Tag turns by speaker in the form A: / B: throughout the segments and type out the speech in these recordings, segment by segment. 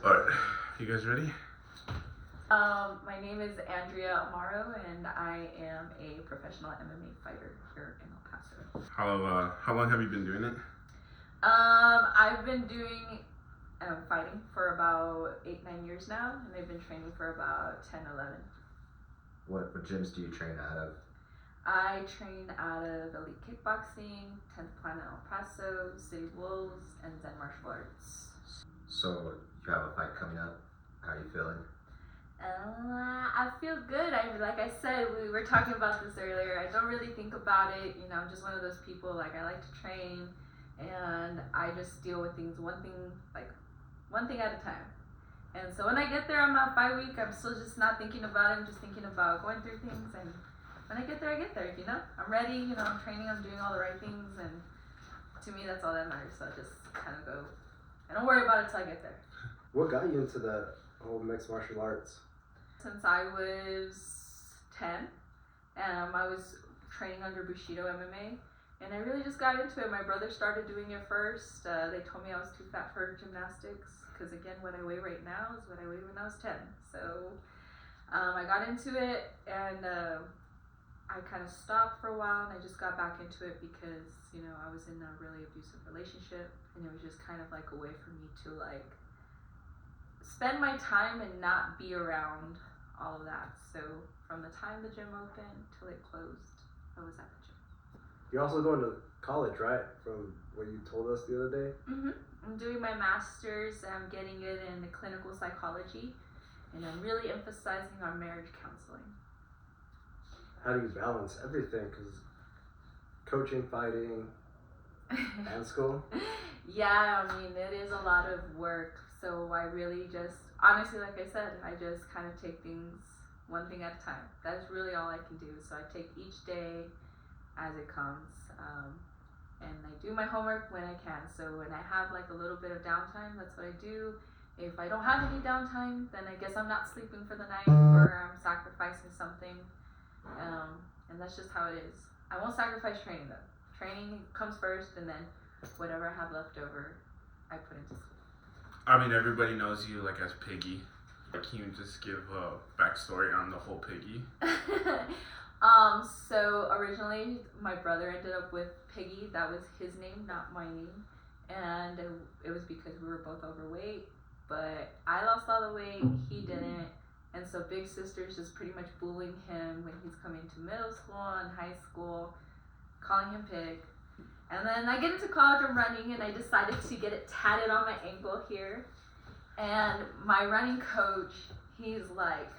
A: Alright, you guys ready?
B: My name is Andrea Amaro, and I am a professional MMA fighter here in El Paso.
A: How long have you been doing it?
B: I've been doing fighting for about 8-9 years now, and I've been training for about 10-11.
C: What gyms do you train out of?
B: I train out of Elite Kickboxing, 10th Planet El Paso, City Wolves, and Zen Martial Arts.
C: So you have a fight coming up. How are you feeling?
B: I feel good. Like I said, we were talking about this earlier. I don't really think about it. You know, I'm just one of those people. Like, I like to train, and I just deal with things one thing at a time. And so when I get there on my fight week, I'm still just not thinking about it. I'm just thinking about going through things. And when I get there, I get there. You know, I'm ready. You know, I'm training. I'm doing all the right things, and to me, that's all that matters. So I just kind of go. I don't worry about it till I get there.
D: What got you into the whole mixed martial arts?
B: Since I was 10, I was training under Bushido MMA, and I really just got into it. My brother started doing it first. They told me I was too fat for gymnastics, because again, what I weigh right now is what I weighed when I was 10. So I got into it, and I kind of stopped for a while, and I just got back into it because, you know, I was in a really abusive relationship, and it was just kind of like a way for me to like spend my time and not be around all of that. So from the time the gym opened till it closed, I was at the gym.
D: You're also going to college, right? From what you told us the other day?
B: Mm-hmm. I'm doing my master's. I'm getting it in clinical psychology, and I'm really emphasizing on marriage counseling.
D: How do you balance everything? Because coaching, fighting, and school?
B: Yeah, I mean, it is a lot of work. So I really just, honestly, like I said, I just kind of take things one thing at a time. That's really all I can do. So I take each day as it comes, and I do my homework when I can. So when I have like a little bit of downtime, that's what I do. If I don't have any downtime, then I guess I'm not sleeping for the night, or I'm sacrificing something, and that's just how it is. I won't sacrifice training though. Training comes first, and then whatever I have left over, I put into school.
A: I mean, everybody knows you like as Piggy. Can you just give a backstory on the whole Piggy?
B: So originally my brother ended up with Piggy. That was his name, not my name. And it was because we were both overweight, but I lost all the weight, he didn't. And so big sister's just pretty much bullying him when he's coming to middle school and high school, calling him Pig. And then I get into college, I'm running, and I decided to get it tatted on my ankle here. And my running coach, he's like,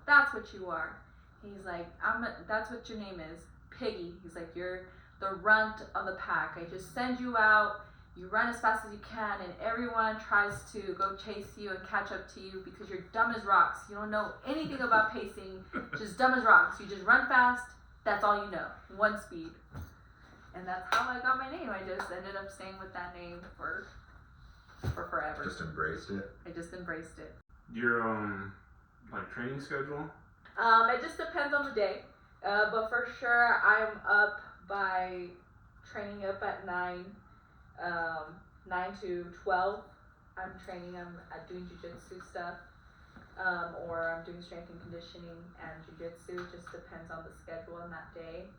B: that's what you are. He's like, that's what your name is, Piggy. He's like, you're the runt of the pack. I just send you out, you run as fast as you can, and everyone tries to go chase you and catch up to you because you're dumb as rocks. You don't know anything about pacing, just dumb as rocks. You just run fast, that's all you know, one speed. And that's how I got my name. I just ended up staying with that name for forever.
C: Just embraced it?
B: I just embraced it.
A: Your like training schedule?
B: It just depends on the day. But for sure I'm up by training up at 9 to 12. I'm training, I'm doing jiu-jitsu stuff. Or I'm doing strength and conditioning and jiu-jitsu. It just depends on the schedule on that day.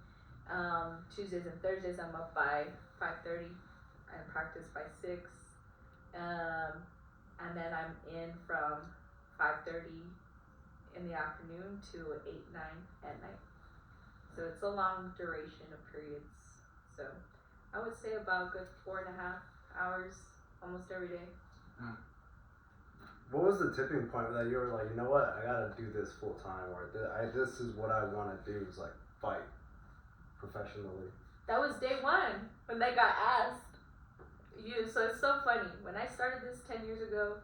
B: Tuesdays and Thursdays I'm up by 5:30 and practice by 6, and then I'm in from 5:30 in the afternoon to 8-9 at night. So it's a long duration of periods. So I would say about a good 4.5 hours almost every day.
D: What was the tipping point that you were like, you know what, I gotta do this full time, or this is what I want to do, is like fight professionally?
B: That was day one when they got asked. So it's so funny. When I started this 10 years ago,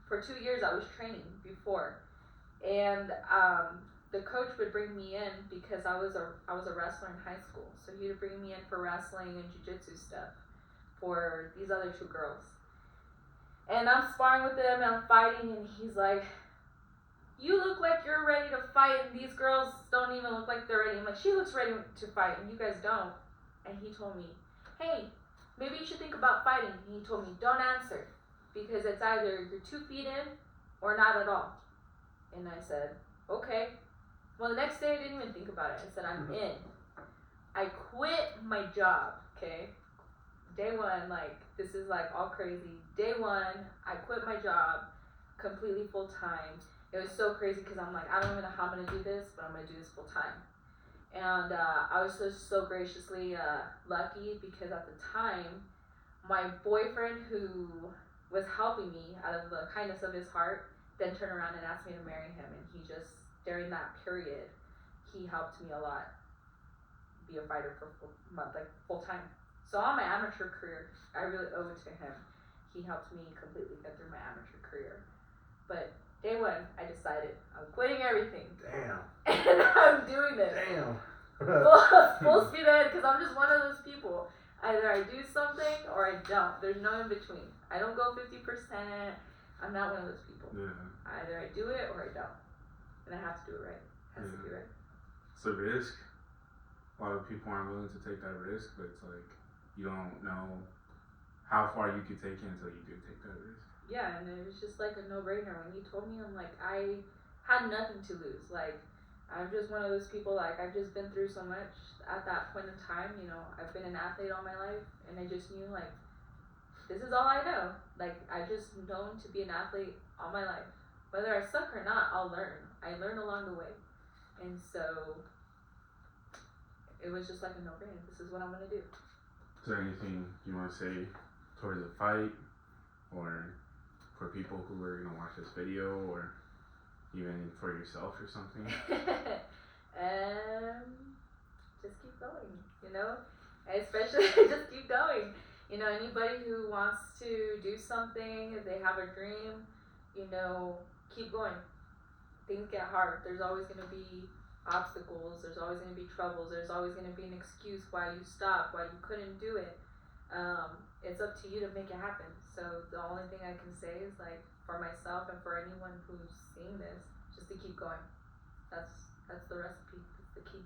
B: for 2 years I was training before, and the coach would bring me in because I was a wrestler in high school. So he would bring me in for wrestling and jiu-jitsu stuff for these other 2 girls. And I'm sparring with them and I'm fighting, and he's like, you look like you're ready to fight, and these girls don't even look like they're ready. I'm like, she looks ready to fight, and you guys don't. And he told me, hey, maybe you should think about fighting. And he told me, don't answer. because it's either you're 2 feet in or not at all. And I said, okay. Well, the next day I didn't even think about it. I said, I'm in. I quit my job, okay? Day one, like, this is like all crazy. Day one, I quit my job completely full time. It was so crazy because I'm like, I don't even know how I'm going to do this, but I'm going to do this full time. And I was so graciously lucky because at the time, my boyfriend who was helping me out of the kindness of his heart then turned around and asked me to marry him. And he just, during that period, he helped me a lot be a fighter for full time. So on my amateur career, I really owe it to him. He helped me completely get through my amateur career. But day one, I decided I'm quitting everything.
D: Damn.
B: And I'm doing this.
D: Damn.
B: Full speed ahead because I'm just one of those people. Either I do something or I don't. There's no in between. I don't go 50%. I'm not one of those people.
A: Yeah.
B: Either I do it or I don't. And I have to do it right. It has to be right.
A: It's a risk. A lot of people aren't willing to take that risk, but it's like you don't know how far you could take it until you do take that risk.
B: Yeah, and it was just like a no-brainer. When he told me, I'm like, I had nothing to lose. Like, I'm just one of those people, like, I've just been through so much at that point in time. You know, I've been an athlete all my life, and I just knew, like, this is all I know. Like, I just known to be an athlete all my life. Whether I suck or not, I'll learn. I learn along the way. And so, it was just like a no-brainer. This is what I'm going to do.
A: Is there anything you want to say towards the fight, or for people who are going to watch this video, or even for yourself or something?
B: Just keep going, you know? Especially just keep going. You know, anybody who wants to do something, if they have a dream, you know, keep going. Things get hard. There's always going to be obstacles. There's always going to be troubles. There's always going to be an excuse why you stopped, why you couldn't do it. It's up to you to make it happen. So the only thing I can say is, like, for myself and for anyone who's seeing this, just to keep going. That's the recipe. It's the key.